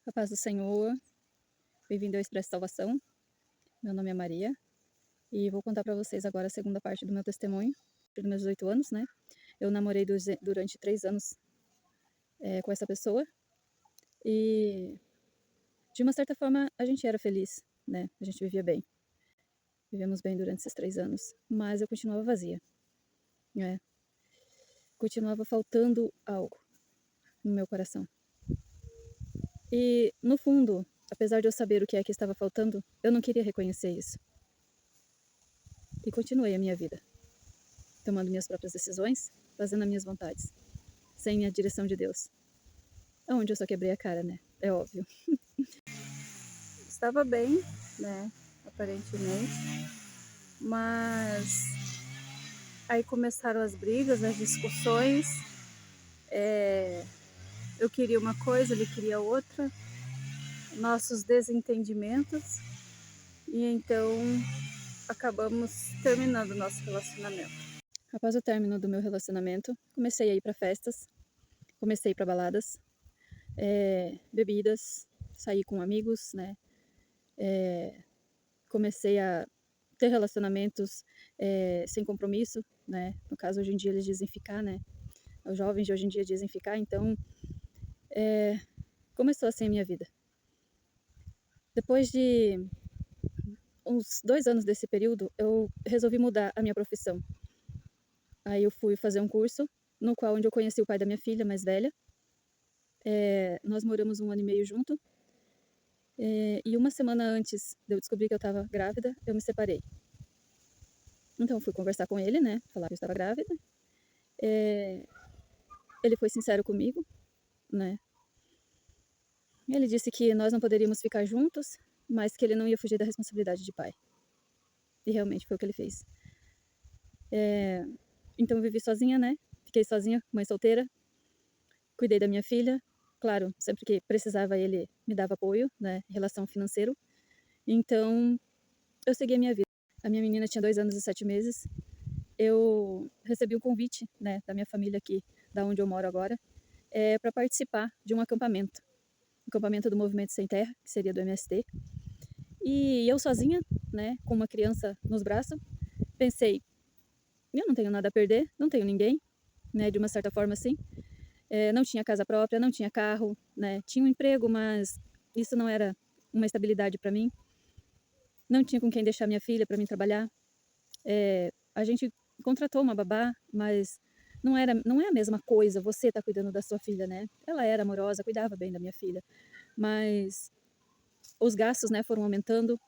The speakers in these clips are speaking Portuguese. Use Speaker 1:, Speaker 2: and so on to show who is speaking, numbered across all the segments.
Speaker 1: A paz do Senhor, bem-vindo ao Expresso Salvação. Meu nome é Maria e vou contar para vocês agora a segunda parte do meu testemunho, dos meus 18 anos, né? Eu namorei durante 3 anos com essa pessoa e, de uma certa forma, a gente era feliz, né? A gente vivia bem. Vivemos bem durante esses 3 anos, mas eu continuava vazia, né? Continuava faltando algo no meu coração. E, no fundo, apesar de eu saber o que é que estava faltando, eu não queria reconhecer isso. E continuei a minha vida, tomando minhas próprias decisões, fazendo as minhas vontades, sem a direção de Deus. Onde eu só quebrei a cara, né? É óbvio. Estava bem, né? Aparentemente. Mas aí começaram as brigas, as discussões. Eu queria uma coisa, ele queria outra. Nossos desentendimentos. E então acabamos terminando o nosso relacionamento. Após o término do meu relacionamento, comecei a ir para festas, comecei para baladas, bebidas, sair com amigos, né? Comecei a ter relacionamentos sem compromisso, né? No caso, hoje em dia eles dizem ficar, né? Os jovens de hoje em dia dizem ficar, então começou assim a minha vida. Depois de uns 2 anos desse período, eu resolvi mudar a minha profissão. Aí eu fui fazer um curso, no qual onde eu conheci o pai da minha filha mais velha. Nós moramos 1 ano e meio junto. E uma semana antes de eu descobrir que eu estava grávida, eu me separei. Então eu fui conversar com ele, né? Falar que eu estava grávida. Ele foi sincero comigo, né? Ele disse que nós não poderíamos ficar juntos, mas que ele não ia fugir da responsabilidade de pai. E realmente foi o que ele fez. Então eu vivi sozinha, né? Fiquei sozinha, mãe solteira. Cuidei da minha filha. Claro, sempre que precisava ele me dava apoio, né? Em relação financeiro. Então eu segui a minha vida. A minha menina tinha 2 anos e 7 meses. Eu recebi um convite, né? Da minha família aqui, da onde eu moro agora, para participar de um acampamento. Acampamento do Movimento Sem Terra, que seria do MST. E eu sozinha, né, com uma criança nos braços, pensei, eu não tenho nada a perder, não tenho ninguém, né, de uma certa forma assim. Não tinha casa própria, não tinha carro, né, tinha um emprego, mas isso não era uma estabilidade para mim. Não tinha com quem deixar minha filha para mim trabalhar. A gente contratou uma babá, mas não é a mesma coisa você tá cuidando da sua filha, né? Ela era amorosa, cuidava bem da minha filha, mas os gastos, né, foram aumentando,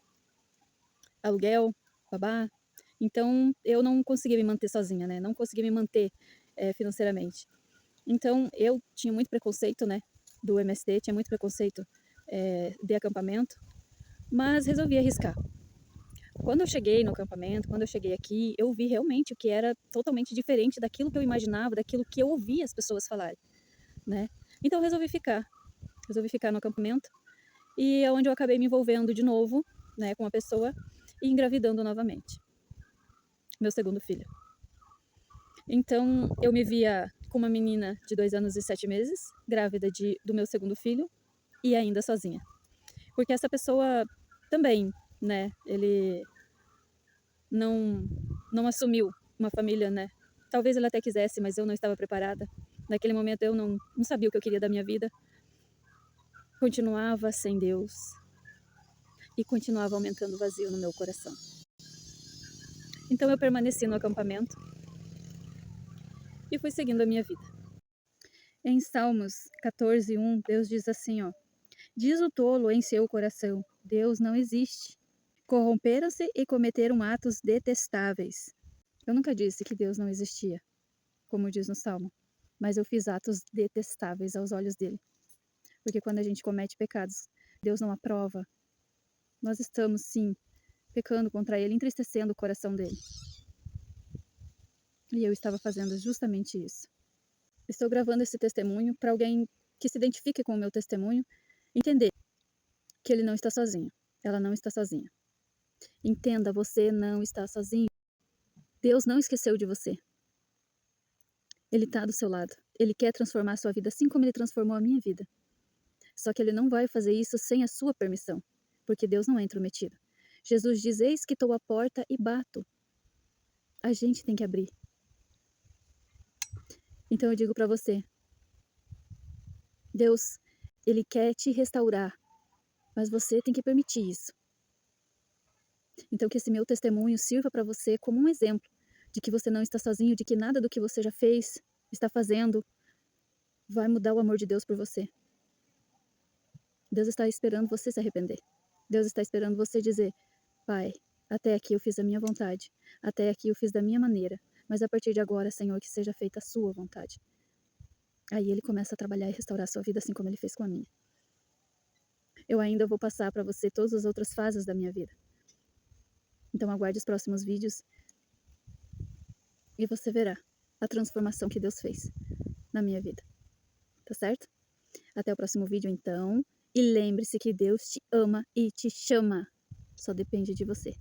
Speaker 1: aluguel, babá. Então eu não conseguia me manter sozinha, né? Não conseguia me manter financeiramente. Então eu tinha muito preconceito, né, do MST, tinha muito preconceito de acampamento, mas resolvi arriscar. Quando eu cheguei no acampamento, quando eu cheguei aqui, eu vi realmente o que era totalmente diferente daquilo que eu imaginava, daquilo que eu ouvia as pessoas falarem, né? Então eu resolvi ficar no acampamento e é onde eu acabei me envolvendo de novo, né, com uma pessoa e engravidando novamente, meu segundo filho. Então eu me via com uma menina de 2 anos e 7 meses, grávida do meu segundo filho e ainda sozinha. Porque essa pessoa também, né, ele não assumiu uma família, né? Talvez ele até quisesse, mas eu não estava preparada. Naquele momento eu não sabia o que eu queria da minha vida. Continuava sem Deus e continuava aumentando o vazio no meu coração. Então eu permaneci no acampamento e fui seguindo a minha vida. Em Salmos 14:1, Deus diz assim, ó: diz o tolo em seu coração, Deus não existe. Corromperam-se e cometeram atos detestáveis. Eu nunca disse que Deus não existia, como diz no Salmo, mas eu fiz atos detestáveis aos olhos dele. Porque quando a gente comete pecados, Deus não aprova. Nós estamos, sim, pecando contra ele, entristecendo o coração dele. E eu estava fazendo justamente isso. Estou gravando esse testemunho para alguém que se identifique com o meu testemunho, entender que ele não está sozinho, ela não está sozinha. Entenda, você não está sozinho. Deus não esqueceu de você. Ele está do seu lado. Ele quer transformar a sua vida assim como ele transformou a minha vida. Só que ele não vai fazer isso sem a sua permissão, porque Deus não é intrometido. Jesus diz: eis que estou à porta e bato. A gente tem que abrir. Então eu digo para você, Deus, ele quer te restaurar, mas você tem que permitir isso. Então que esse meu testemunho sirva para você como um exemplo de que você não está sozinho, de que nada do que você já fez, está fazendo, vai mudar o amor de Deus por você. Deus está esperando você se arrepender. Deus está esperando você dizer: Pai, até aqui eu fiz a minha vontade, até aqui eu fiz da minha maneira, mas a partir de agora, Senhor, que seja feita a sua vontade. Aí ele começa a trabalhar e restaurar a sua vida assim como ele fez com a minha. Eu ainda vou passar para você todas as outras fases da minha vida. Então aguarde os próximos vídeos e você verá a transformação que Deus fez na minha vida. Tá certo? Até o próximo vídeo, então. E lembre-se que Deus te ama e te chama. Só depende de você.